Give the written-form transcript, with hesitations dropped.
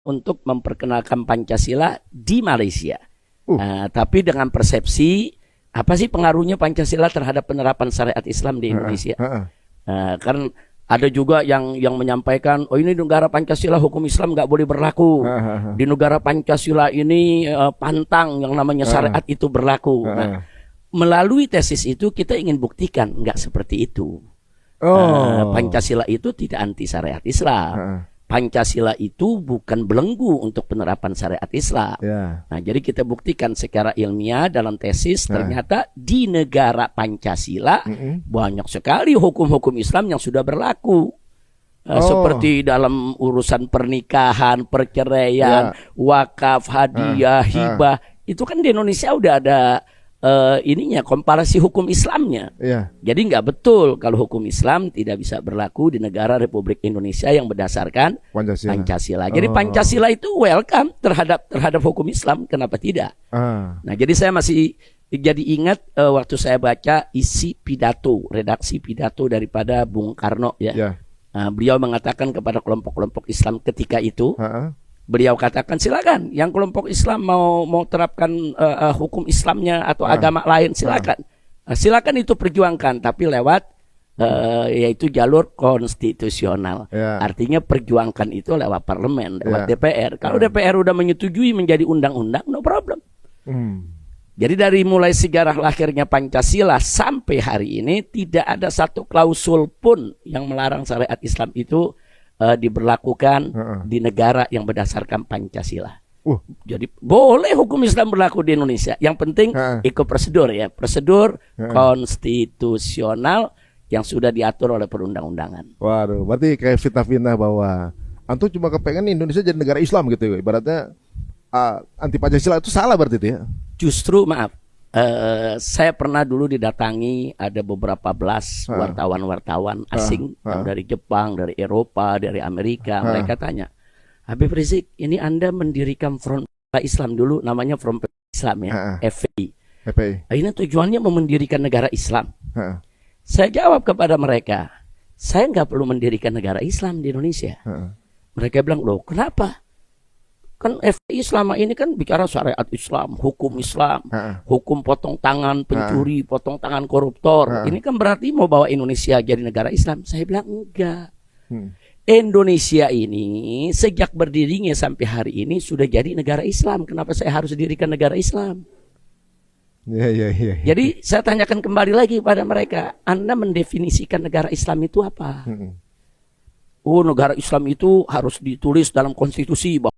untuk memperkenalkan Pancasila di Malaysia. Tapi dengan persepsi apa sih pengaruhnya Pancasila terhadap penerapan syariat Islam di Indonesia? Kan ada juga yang menyampaikan, oh ini negara Pancasila hukum Islam nggak boleh berlaku. Di negara Pancasila ini pantang yang namanya syariat itu berlaku. Nah, melalui tesis itu kita ingin buktikan nggak seperti itu. Pancasila itu tidak anti syariat Islam. Pancasila itu bukan belenggu untuk penerapan syariat Islam. Nah, jadi kita buktikan secara ilmiah dalam tesis ternyata di negara Pancasila banyak sekali hukum-hukum Islam yang sudah berlaku. Seperti dalam urusan pernikahan, perceraian, wakaf, hadiah, hibah. Itu kan di Indonesia udah ada ininya, komparasi hukum Islamnya. Jadi nggak betul kalau hukum Islam tidak bisa berlaku di negara Republik Indonesia yang berdasarkan Pancasila. Jadi Pancasila itu welcome terhadap hukum Islam, kenapa tidak? Nah, jadi saya masih jadi ingat waktu saya baca isi pidato, redaksi pidato daripada Bung Karno ya. Beliau mengatakan kepada kelompok-kelompok Islam ketika itu, beliau katakan silakan yang kelompok Islam mau terapkan hukum Islamnya atau agama lain silakan. Silakan itu perjuangkan tapi lewat yaitu jalur konstitusional. Artinya perjuangkan itu lewat parlemen, lewat DPR. Kalau DPR udah menyetujui menjadi undang-undang, no problem. Jadi dari mulai sejarah lahirnya Pancasila sampai hari ini tidak ada satu klausul pun yang melarang syariat Islam itu diberlakukan di negara yang berdasarkan Pancasila. Jadi boleh hukum Islam berlaku di Indonesia. Yang penting ikut prosedur ya, prosedur konstitusional yang sudah diatur oleh perundang-undangan. Waduh, berarti kayak fitnah-fitnah bahwa antum cuma kepengen Indonesia jadi negara Islam gitu ya. Ibaratnya anti Pancasila itu salah berarti itu ya. Justru maaf. Saya pernah dulu didatangi ada beberapa belas wartawan-wartawan asing dari Jepang, dari Eropa, dari Amerika. Mereka tanya, Habib Rizik, ini Anda mendirikan Front Islam dulu, namanya Front Islam ya, FPI. Ini tujuannya mendirikan negara Islam. Saya jawab kepada mereka, saya nggak perlu mendirikan negara Islam di Indonesia. Mereka bilang, loh kenapa? Kan FPI selama ini kan bicara syariat Islam, hukum Islam, hukum potong tangan pencuri, potong tangan koruptor. Ini kan berarti mau bawa Indonesia jadi negara Islam. Saya bilang enggak. Indonesia ini sejak berdirinya sampai hari ini sudah jadi negara Islam. Kenapa saya harus dirikan negara Islam? Jadi saya tanyakan kembali lagi pada mereka, Anda mendefinisikan negara Islam itu apa? Negara Islam itu harus ditulis dalam konstitusi bahwa